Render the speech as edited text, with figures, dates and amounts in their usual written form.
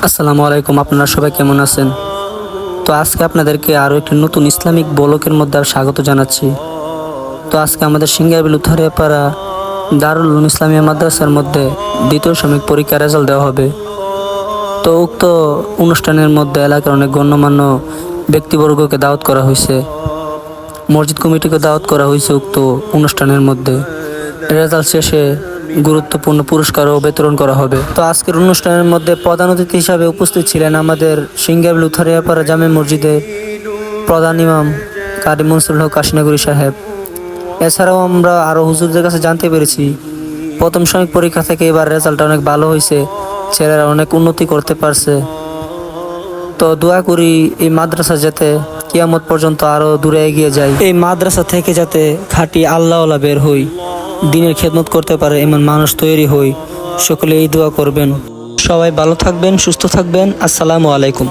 আসসালামু আলাইকুম, আপনারা সবাই কেমন আছেন? তো আজকে আপনাদেরকে আরও একটি নতুন ইসলামিক ব্লকের মধ্যে স্বাগত জানাচ্ছি। তো আজকে আমাদের সিঙ্গাইবিল উত্তরাপাড়া দারুল উলুম ইসলামিয়া মাদ্রাসার মধ্যে দ্বিতীয় সাময়িক পরীক্ষার রেজাল্ট দেওয়া হবে। তো উক্ত অনুষ্ঠানের মধ্যে এলাকার অনেক গণ্যমান্য ব্যক্তিবর্গকে দাওয়াত করা হয়েছে, মসজিদ কমিটিকে দাওয়াত করা হয়েছে উক্ত অনুষ্ঠানের মধ্যে। রেজাল্ট শেষে গুরুত্বপূর্ণ পুরস্কারও বিতরণ করা হবে। তো আজকের অনুষ্ঠানের মধ্যে প্রধান অতিথি হিসাবে উপস্থিত ছিলেন আমাদের সিঙ্গাইবিল উত্তরাপাড়া জামে মসজিদের প্রধান ইমাম কারি মনসুরুল হক কাশিনাগরী সাহেব। এছাড়াও আমরা আরও হুজুরদের কাছে জানতে পেরেছি প্রথম সাময়িক পরীক্ষা থেকে এবার রেজাল্টটা অনেক ভালো হয়েছে, ছেলেরা অনেক উন্নতি করতে পারছে। তো দোয়া করি এই মাদ্রাসা যাতে কিয়ামত পর্যন্ত আরও দূরে এগিয়ে যায়, এই মাদ্রাসা থেকে যাতে খাঁটি আল্লাহওয়ালা বের হই, দিনের খেদমত করতে পারে এমন মানুষ তৈরি হই। সকলে এই দোয়া করবেন। সবাই ভালো থাকবেন, সুস্থ থাকবেন। আসসালামু আলাইকুম।